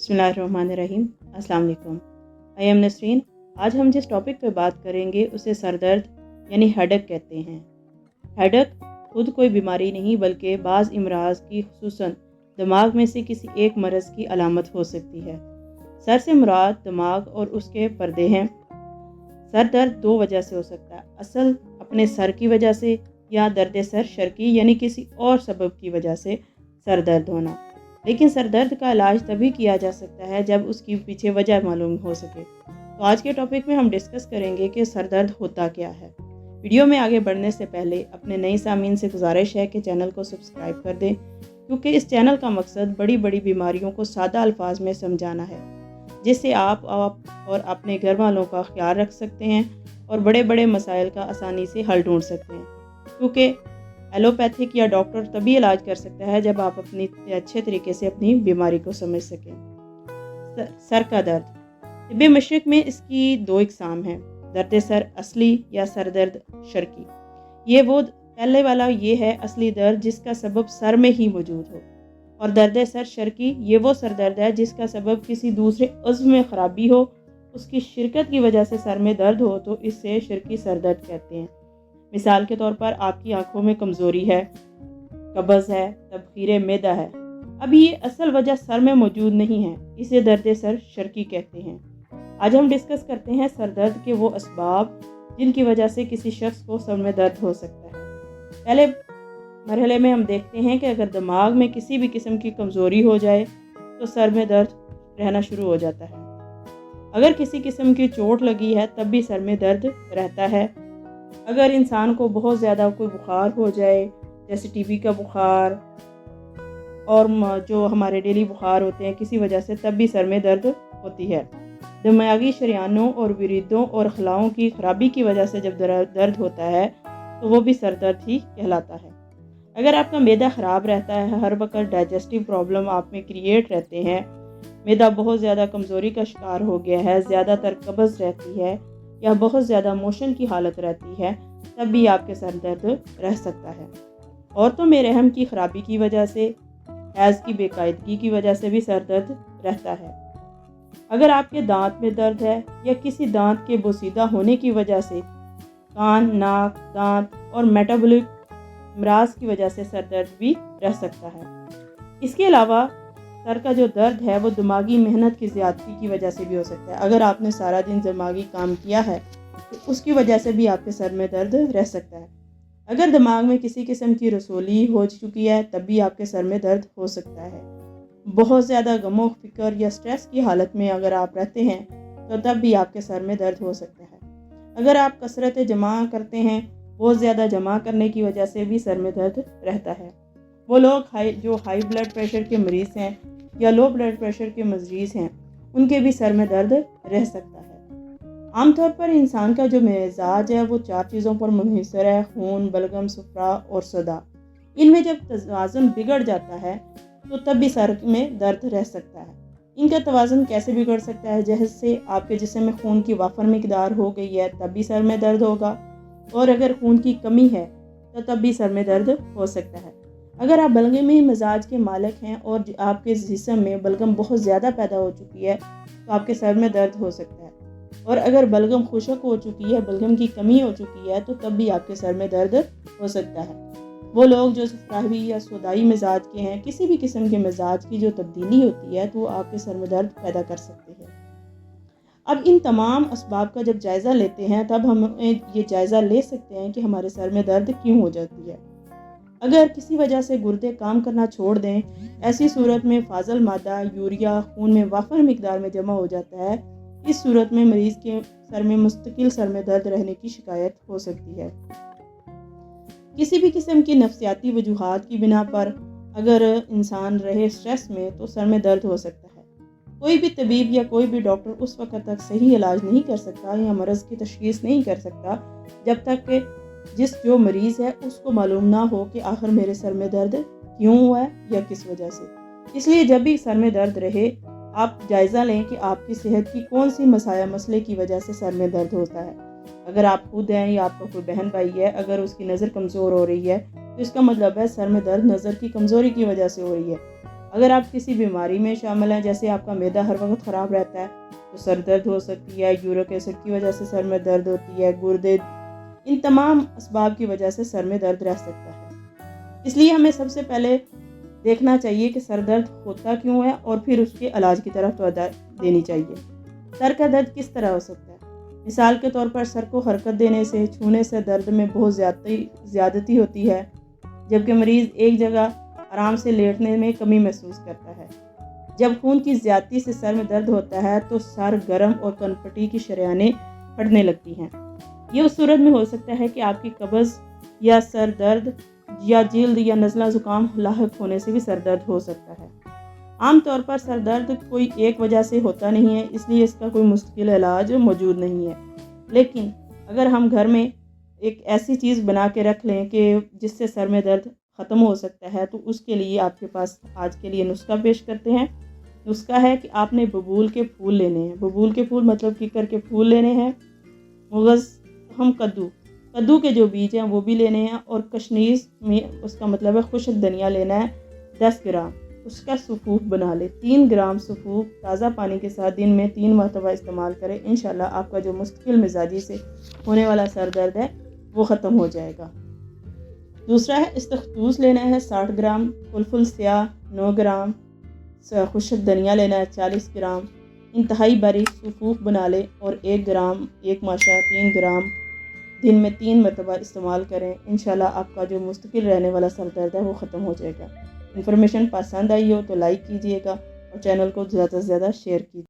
बिस्मिल्लाहिर्रहमानिर्रहीम। अस्सलाम वालेकुम। I am Nasreen. आज हम जिस टॉपिक पे बात करेंगे उसे सर दर्द यानी हेडेक कहते हैं। हेडेक खुद कोई बीमारी नहीं बल्कि बाज़ इमराज की खुसूसन दिमाग में से किसी एक मरज़ की अलामत हो सकती है। सर से मुराद दिमाग और उसके पर्दे हैं। सर दर्द दो वजह से हो सकता है, असल अपने सर की वजह से या दर्द सर शर्की यानी किसी और सबब की वजह से सर दर्द होना। लेकिन सर दर्द का इलाज तभी किया जा सकता है जब उसकी पीछे वजह मालूम हो सके। तो आज के टॉपिक में हम डिस्कस करेंगे कि सर दर्द होता क्या है। वीडियो में आगे बढ़ने से पहले अपने नए सामीन से गुजारिश है कि चैनल को सब्सक्राइब कर दें, क्योंकि इस चैनल का मकसद बड़ी बड़ी बीमारियों को सादा अल्फाज में समझाना है, जिससे आप और अपने घर वालों का ख्याल रख सकते हैं और बड़े बड़े मसाइल का आसानी से हल ढूंढ सकते हैं। क्योंकि एलोपैथिक या डॉक्टर तभी इलाज कर सकता है जब आप अपनी अच्छे तरीके से अपनी बीमारी को समझ सकें। सर का दर्द तिब्बे मशरिक में इसकी दो इकसाम हैं, दर्द सर असली या सर दर्द शर्की। ये वो पहले वाला ये है असली दर्द जिसका सबब सर में ही मौजूद हो, और दर्द सर शर्की ये वो सर दर्द है जिसका सबब किसी दूसरे उज़्व में ख़राबी हो, उसकी शिरकत की वजह से सर में दर्द हो तो इससे शर्की सर दर्द कहते हैं। मिसाल के तौर पर आपकी आंखों में कमज़ोरी है, कब्ज़ है, तबखीर मैदा है, अब ये असल वजह सर में मौजूद नहीं है, इसे दर्द सर शर्की कहते हैं। आज हम डिस्कस करते हैं सर दर्द के वो असबाब जिनकी वजह से किसी शख्स को सर में दर्द हो सकता है। पहले मरहले में हम देखते हैं कि अगर दिमाग में किसी भी किस्म की कमज़ोरी हो जाए तो सर में दर्द रहना शुरू हो जाता है। अगर किसी किस्म की चोट लगी है तब भी सर में दर्द रहता है। अगर इंसान को बहुत ज़्यादा कोई बुखार हो जाए, जैसे टीबी का बुखार और जो हमारे डेली बुखार होते हैं किसी वजह से, तब भी सर में दर्द होती है। दिमागी शरियानों और विरीदों और खलाओं की खराबी की वजह से जब दर्द होता है तो वो भी सर दर्द ही कहलाता है। अगर आपका मैदा ख़राब रहता है, हर वक्त डाइजेस्टिव प्रॉब्लम आप में क्रिएट रहते हैं, मैदा बहुत ज़्यादा कमज़ोरी का शिकार हो गया है, ज़्यादातर कब्ज़ रहती है या बहुत ज़्यादा मोशन की हालत रहती है, तब भी आपके सर दर्द रह सकता है। औरतों में रहम की ख़राबी की वजह से, हैज़ की बेकायदगी की वजह से भी सर दर्द रहता है। अगर आपके दांत में दर्द है या किसी दांत के बोसीदा होने की वजह से, कान, नाक, दांत और मेटाबॉलिक अमराज की वजह से सर दर्द भी रह सकता है। इसके अलावा सर का जो दर्द है वो दिमागी मेहनत की ज़्यादती की वजह से भी हो सकता है। अगर आपने सारा दिन दिमागी काम किया है तो उसकी वजह से भी आपके सर में दर्द रह सकता है। अगर दिमाग में किसी किस्म की रसोली हो चुकी है तब भी आपके सर में दर्द हो सकता है। बहुत ज़्यादा गमो फिक्र या स्ट्रेस की हालत में अगर आप रहते हैं तो तब भी आपके सर में दर्द हो सकता है। अगर आप कसरत जमा करते हैं, बहुत ज़्यादा जमा करने की वजह से भी सर में दर्द रहता है। वो लोग जो हाई ब्लड प्रेशर के मरीज़ हैं या लो ब्लड प्रेशर के मरीज़ हैं, उनके भी सर में दर्द रह सकता है। आमतौर पर इंसान का जो मिजाज है वो 4 चीज़ों पर मुनहसर है: खून, बलगम, सुफरा और सदा। इनमें जब तवाज़ुन बिगड़ जाता है तो तब भी सर में दर्द रह सकता है। इनका तवाज़ुन कैसे बिगड़ सकता है? जैसे आपके जिस्म में खून की वाफर मिकदार हो गई है तब भी सर में दर्द होगा, और अगर खून की कमी है तो तब भी सर में दर्द हो सकता है। अगर आप बलगमी मिजाज के मालिक हैं और आपके जिस्म में बलगम बहुत ज़्यादा पैदा हो चुकी है तो आपके सर में दर्द हो सकता है, और अगर बलगम खुशक हो चुकी है, बलगम की कमी हो चुकी है तो तब भी आपके सर में दर्द हो सकता है। वो लोग जो सुफरावी या सोदाई मिजाज के हैं, किसी भी किस्म के मिजाज की जो तब्दीली होती है तो वो आपके सर में दर्द पैदा कर सकते हैं। अब इन तमाम असबाब का जब जायज़ा लेते हैं तब हम ये जायज़ा ले सकते हैं कि हमारे सर में दर्द क्यों हो जाती है। अगर किसी वजह से गुर्दे काम करना छोड़ दें, ऐसी सूरत में फाजल मादा यूरिया खून में वाफर मिकदार में जमा हो जाता है। इस सूरत में मरीज़ के सर में मुस्तकिल सर में दर्द रहने की शिकायत हो सकती है। किसी भी किस्म की नफ्सियाती वजूहात की बिना पर अगर इंसान रहे स्ट्रेस में तो सर में दर्द हो सकता है। कोई भी तबीब या कोई भी डॉक्टर उस वक्त तक सही इलाज नहीं कर सकता या मरज़ की तशख़ीस नहीं कर सकता जब तक कि जो मरीज़ है उसको मालूम ना हो कि आखिर मेरे सर में दर्द क्यों हुआ है या किस वजह से। इसलिए जब भी सर में दर्द रहे आप जायज़ा लें कि आपकी सेहत की कौन सी मसले की वजह से सर में दर्द होता है। अगर आप खुद हैं या आपका कोई बहन भाई है, अगर उसकी नज़र कमज़ोर हो रही है तो इसका मतलब है सर में दर्द नज़र की कमज़ोरी की वजह से हो रही है। اگر آپ کسی بیماری میں شامل ہیں، جیسے آپ کا معدہ ہر وقت خراب رہتا ہے، تو سر درد ہو سکتی ہے، یورک ایسڈ کی وجہ سے سر میں درد ہوتی ہے، گردے، ان تمام اسباب کی وجہ سے سر میں درد رہ سکتا ہے۔ اس لیے ہمیں سب سے پہلے دیکھنا چاہیے کہ سر درد ہوتا کیوں ہے اور پھر اس کے علاج کی طرف توجہ دینی چاہیے۔ سر کا درد کس طرح ہو سکتا ہے؟ مثال کے طور پر سر کو حرکت دینے سے، چھونے سے درد میں بہت زیادتی ہوتی ہے، جبکہ مریض ایک جگہ آرام سے لیٹنے میں کمی محسوس کرتا ہے۔ جب خون کی زیادتی سے سر میں درد ہوتا ہے تو سر گرم اور کنپٹی کی شریانیں پھٹنے لگتی ہیں۔ یہ اس صورت میں ہو سکتا ہے کہ آپ کی قبض یا سر درد یا جلد یا نزلہ زکام لاحق ہونے سے بھی سر درد ہو سکتا ہے۔ عام طور پر سر درد کوئی ایک وجہ سے ہوتا نہیں ہے، اس لیے اس کا کوئی مستقل علاج موجود نہیں ہے، لیکن اگر ہم گھر میں ایک ایسی چیز بنا کے رکھ لیں کہ جس سے سر میں درد ختم ہو سکتا ہے، تو اس کے لیے آپ کے پاس آج کے لیے نسخہ پیش کرتے ہیں۔ نسخہ ہے کہ آپ نے ببول کے پھول لینے ہیں۔ ببول کے پھول مطلب ککر کے پھول لینے ہیں۔ مغز ہم کدو کے جو بیج ہیں وہ بھی لینے ہیں، اور کشنیز میں اس کا مطلب ہے خشک دھنیا لینا ہے 10 گرام۔ اس کا سفوف بنا لے 3 گرام سفوف تازہ پانی کے ساتھ دن میں 3 مرتبہ استعمال کریں۔ انشاءاللہ آپ کا جو مستقل مزاجی سے ہونے والا سر درد ہے وہ ختم ہو جائے گا۔ دوسرا ہے استخدوس لینا ہے 60 گرام، فلفل سیاہ 9 گرام، خشک دھنیا لینا ہے 40 گرام، انتہائی باریک سفوف بنا لیں اور 1 گرام 1 ماشا 3 گرام دن میں 3 مرتبہ استعمال کریں۔ انشاءاللہ آپ کا جو مستقل رہنے والا سر درد ہے وہ ختم ہو جائے گا۔ انفارمیشن پسند آئی ہو تو لائک کیجئے گا اور چینل کو زیادہ سے زیادہ شیئر کیجئے۔